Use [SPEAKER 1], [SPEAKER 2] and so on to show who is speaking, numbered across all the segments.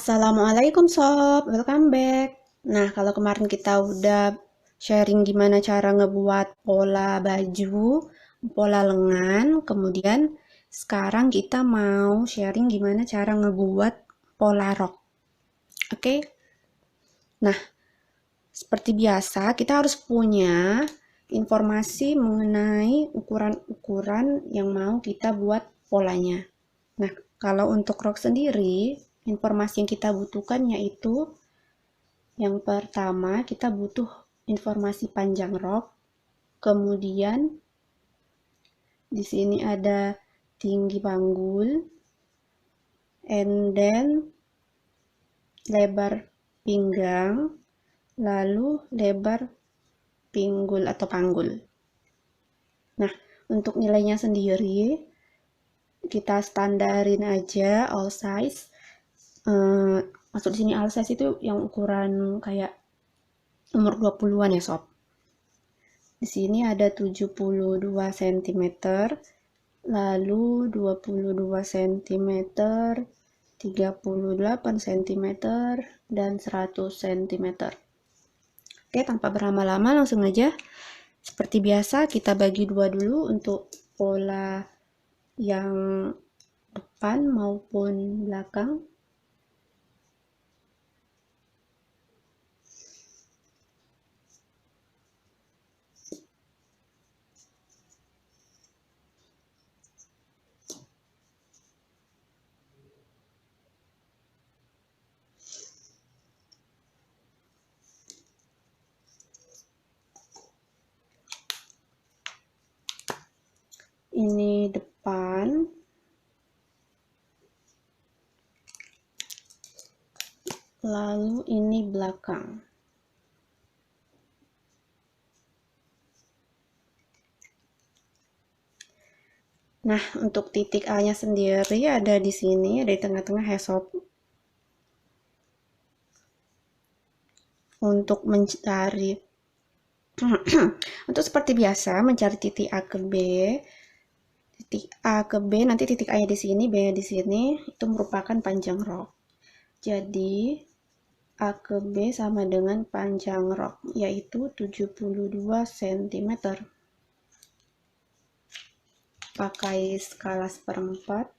[SPEAKER 1] Assalamualaikum Sob, welcome back. Nah, kalau kemarin kita udah sharing gimana cara ngebuat pola baju, pola lengan, kemudian sekarang kita mau sharing gimana cara ngebuat pola rok. Oke? Nah, seperti biasa kita harus punya informasi mengenai ukuran-ukuran yang mau kita buat polanya. Nah, kalau untuk rok sendiri, informasi yang kita butuhkan yaitu yang pertama, kita butuh informasi panjang rok. Kemudian di sini ada tinggi panggul, and then lebar pinggang, lalu lebar pinggul atau panggul. Nah, untuk nilainya sendiri kita standarin aja all size. Maksud di sini all size itu yang ukuran kayak umur 20-an ya sob. Di sini ada 72 cm, lalu 22 cm, 38 cm, dan 100 cm. Oke, tanpa berlama-lama langsung aja. Seperti biasa kita bagi dua dulu untuk pola yang depan maupun belakang. Ini depan, lalu ini belakang. Nah, untuk titik A-nya sendiri ada di sini, ada di tengah-tengah ya sob. Untuk mencari untuk seperti biasa mencari titik A ke B, titik A ke B, nanti titik A-nya di sini, B-nya di sini, itu merupakan panjang rok. Jadi A ke B sama dengan panjang rok, yaitu 72 cm. Pakai skala seperempat.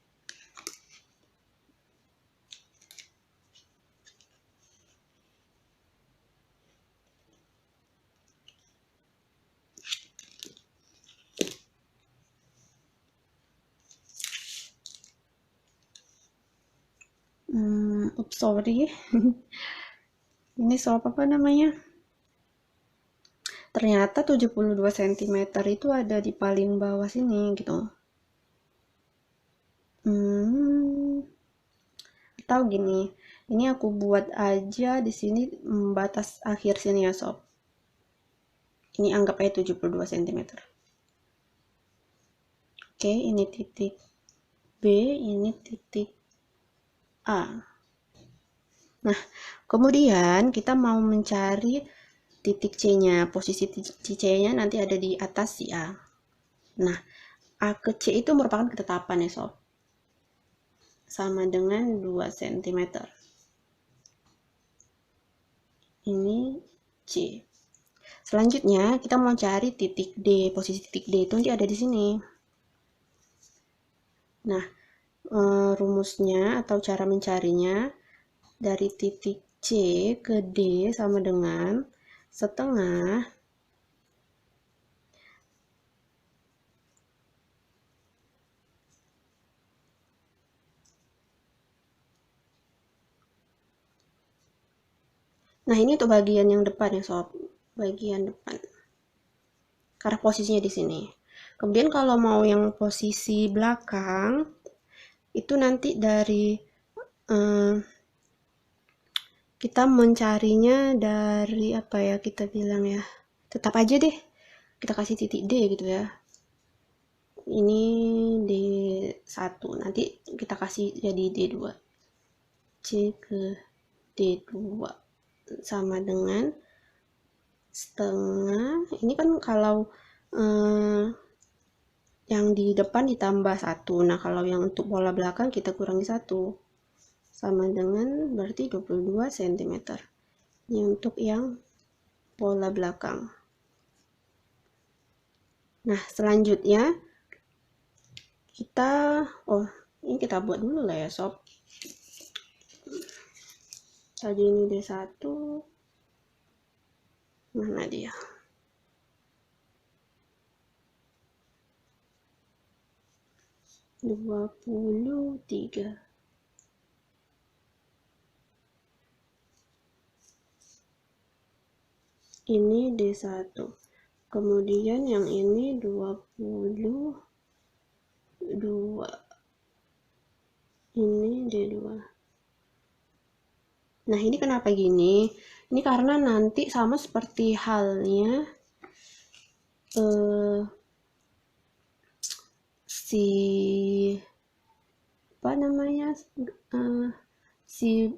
[SPEAKER 1] Oops, sorry. Ini soal apa namanya? Ternyata 72 cm itu ada di paling bawah sini gitu. Atau gini, ini aku buat aja di sini batas akhir sini ya sob. Ini anggap aja 72 cm. Oke, ini titik B, ini titik A. Nah, kemudian kita mau mencari titik C-nya. Posisi titik C-nya nanti ada di atas si A. Nah, A ke C itu merupakan ketetapan ya sob. Sama dengan 2 cm. Ini C. Selanjutnya kita mau cari titik D. Posisi titik D itu nanti ada di sini. Nah, rumusnya atau cara mencarinya dari titik C ke D sama dengan setengah nah ini untuk bagian yang depan ya sob, bagian depan karena posisinya di sini. Kemudian kalau mau yang posisi belakang itu nanti dari kita mencarinya dari apa ya kita bilang ya, tetap aja deh kita kasih titik D gitu ya. Ini D1, nanti kita kasih jadi D2. C ke D2 sama dengan setengah. Ini kan kalau yang di depan ditambah 1. Nah, kalau yang untuk bola belakang kita kurangi 1. sama dengan berarti 22 cm. Ini untuk yang pola belakang. Nah, selanjutnya ini kita buat dulu lah ya sob. Tadi ini D1, mana dia? Dua puluh tiga. Ini D1. Kemudian yang ini 22. Ini D2. Nah, ini kenapa gini? Ini karena nanti sama seperti halnya si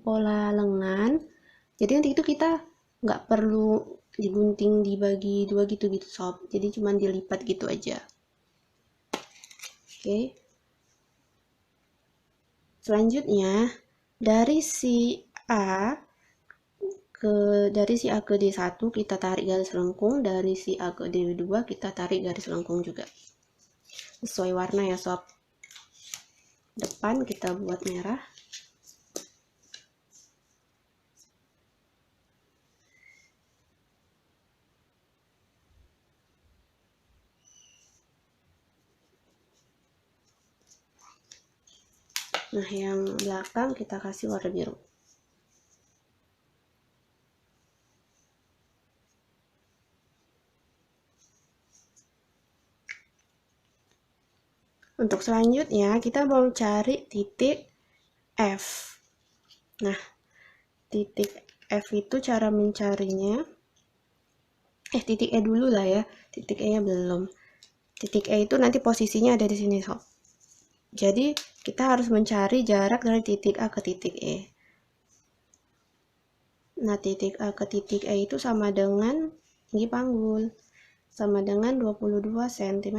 [SPEAKER 1] pola lengan. Jadi nanti itu kita nggak perlu digunting dibagi dua gitu sob. Jadi cuma dilipat gitu aja. Oke. Selanjutnya dari si A ke D1 kita tarik garis lengkung, dari si A ke D2 kita tarik garis lengkung juga. Sesuai warna ya sob. Depan kita buat merah. Nah, yang belakang kita kasih warna biru. Untuk selanjutnya kita mau cari titik F. Nah, titik F itu cara mencarinya, titik E dulu lah ya, titik E nya belum. Titik E itu nanti posisinya ada di sini sob. Jadi kita harus mencari jarak dari titik A ke titik E. Nah, titik A ke titik E itu sama dengan tinggi panggul, sama dengan 22 cm.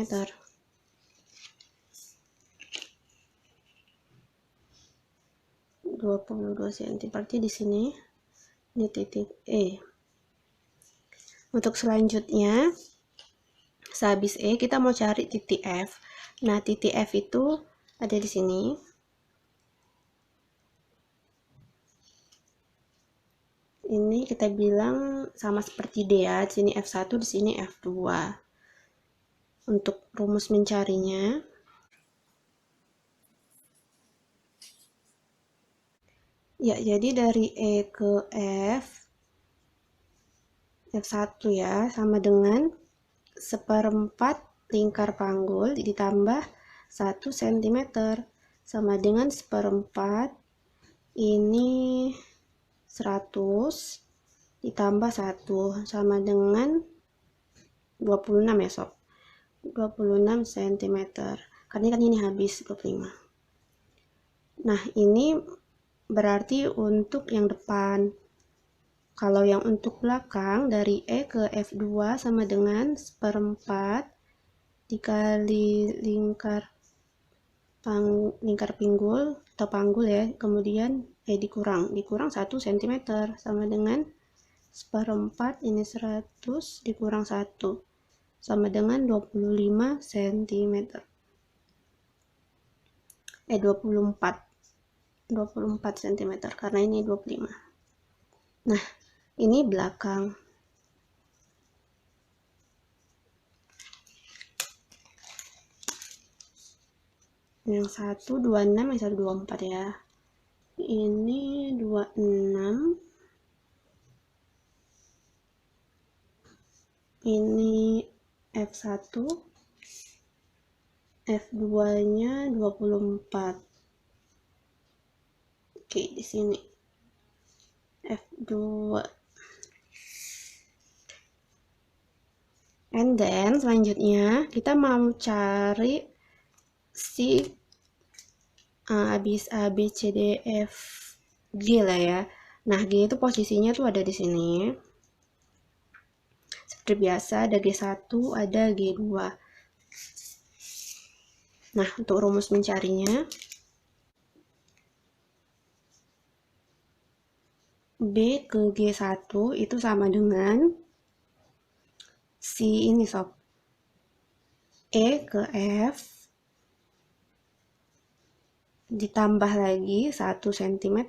[SPEAKER 1] 22 cm, berarti di sini ini titik E. Untuk selanjutnya, sehabis E kita mau cari titik F. Nah, titik F itu ada di sini. Ini kita bilang sama seperti D ya, di sini F1, di sini F2. Untuk rumus mencarinya, ya jadi dari E ke F1 ya, sama dengan 1/4 lingkar panggul ditambah 1 cm, sama dengan 1/4 ini 100 ditambah 1 sama dengan 26 ya sob, 26 cm, karena kan ini habis 25. Nah, ini berarti untuk yang depan. Kalau yang untuk belakang, dari E ke F2 sama dengan 1/4 dikali lingkar pinggul atau panggul ya, kemudian dikurang 1 cm, sama dengan 1/4 ini 100 dikurang 1 sama dengan 25 cm. 24 cm karena ini 25. Nah, ini belakang. Yang 126, yang 124 ya. Ini 26. Ini F1. F2-nya 24. Oke, di sini F2. And then selanjutnya kita mau cari si habis A, B, C, D, F, G lah ya. Nah, G itu posisinya tuh ada di sini. Seperti biasa ada G1, ada G2. Nah, untuk rumus mencarinya, B ke G1 itu sama dengan si ini sob, E ke F ditambah lagi 1 cm.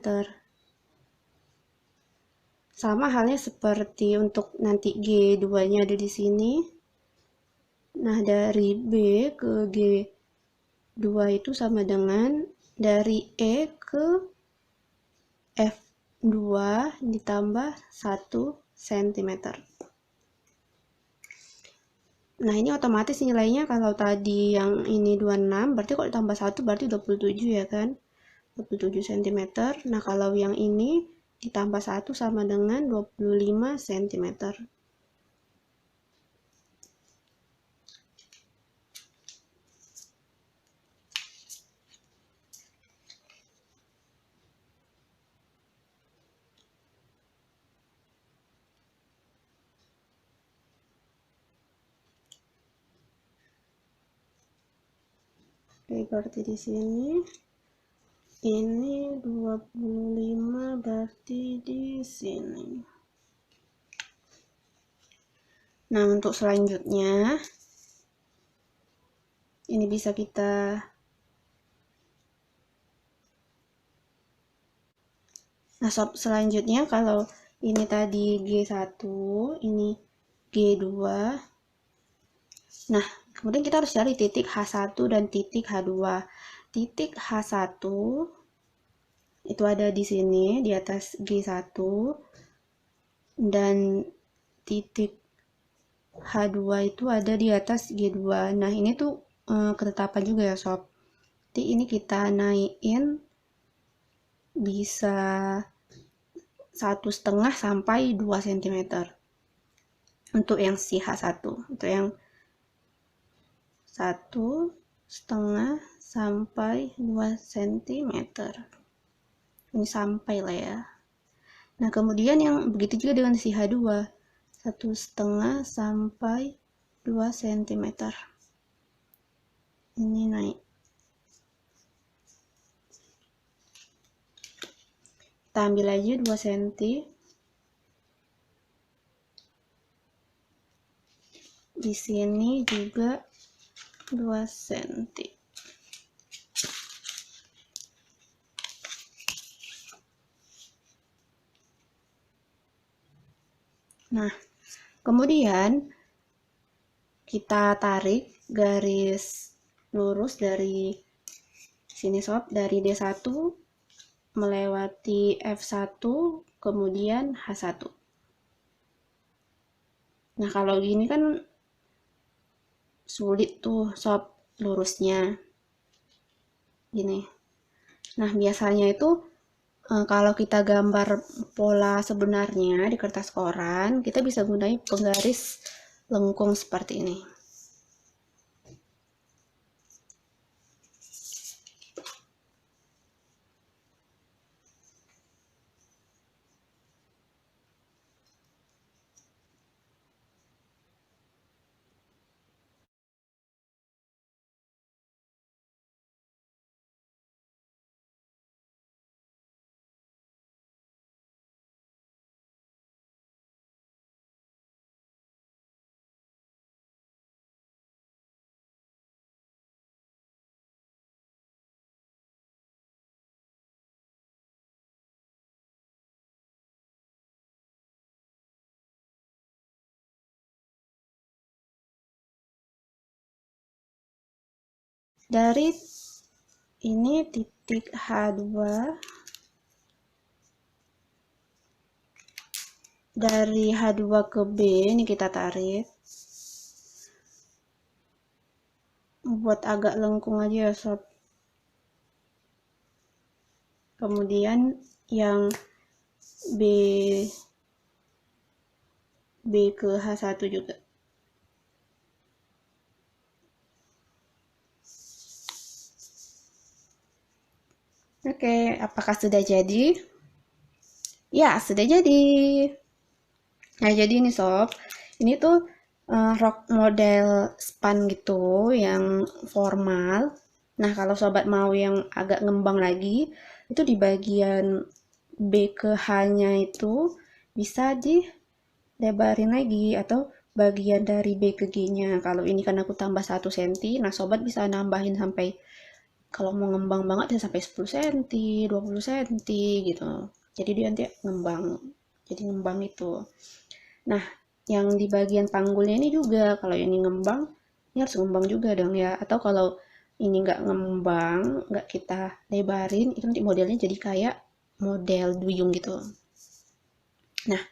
[SPEAKER 1] Sama halnya seperti untuk nanti G2-nya ada di sini. Nah, dari B ke G2 itu sama dengan dari E ke F2 ditambah 1 cm. Nah, ini otomatis nilainya kalau tadi yang ini 26, berarti kalau ditambah 1 berarti 27 ya kan? 27 cm. Nah, kalau yang ini ditambah 1 sama dengan 25 cm. Oke, berarti di sini ini 25 berarti di sini. Nah, untuk selanjutnya ini bisa kita Nah, selanjutnya kalau ini tadi G1, ini G2. Nah, kemudian kita harus cari titik H1 dan titik H2. Titik H1 itu ada di sini, di atas G1. Dan titik H2 itu ada di atas G2. Nah, ini tuh ketetapan juga ya, sob. Jadi ini kita naikin bisa 1,5 sampai 2 cm. Untuk yang si H1. Untuk yang 1,5 sampai 2 cm. Ini sampai lah ya. Nah, kemudian yang begitu juga dengan si H2. 1,5 sampai 2 cm. Ini naik. Kita ambil aja 2 cm. Di sini juga 2 cm. Nah, kemudian kita tarik garis lurus dari sini sob, dari D1 melewati F1 kemudian H1. Nah, kalau gini kan sulit tuh sob lurusnya. Gini. Nah, biasanya itu kalau kita gambar pola sebenarnya di kertas koran, kita bisa gunain penggaris lengkung seperti ini. Dari ini titik H2, dari H2 ke B ini kita tarik, buat agak lengkung aja ya sob. Kemudian yang B ke H1 juga. Oke, apakah sudah jadi? Ya, sudah jadi. Nah, jadi ini sob, ini tuh rok model span gitu yang formal. Nah, kalau sobat mau yang agak ngembang lagi, itu di bagian B ke H-nya itu bisa dilebarin lagi, atau bagian dari B ke G-nya. Kalau ini kan aku tambah 1 cm, nah sobat bisa nambahin sampai, kalau mau ngembang banget ya sampai 10 cm, 20 cm gitu. Jadi dia nanti ngembang. Jadi ngembang itu. Nah, yang di bagian panggulnya ini juga, kalau ini ngembang, ini harus ngembang juga dong ya. Atau kalau ini nggak ngembang, nggak kita lebarin, itu nanti modelnya jadi kayak model duyung gitu. Nah,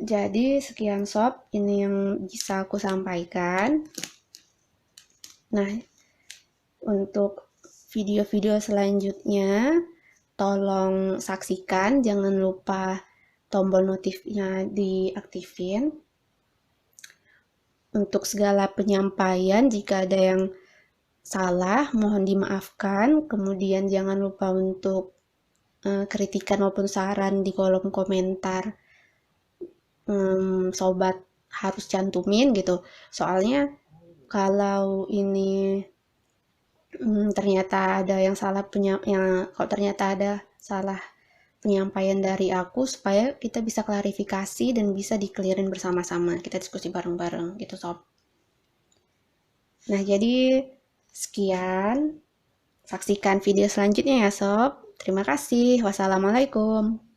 [SPEAKER 1] jadi sekian sob, ini yang bisa aku sampaikan. Nah, untuk video-video selanjutnya, tolong saksikan, jangan lupa tombol notifnya diaktifin. Untuk segala penyampaian, jika ada yang salah, mohon dimaafkan. Kemudian jangan lupa untuk kritikan maupun saran di kolom komentar. Sobat harus cantumin gitu. Soalnya kalau ini ternyata ada yang salah kalau ternyata ada salah penyampaian dari aku, supaya kita bisa klarifikasi dan bisa di-clearin bersama-sama. Kita diskusi bareng-bareng gitu, sob. Nah, jadi sekian. Saksikan video selanjutnya ya, sob. Terima kasih. Wassalamualaikum.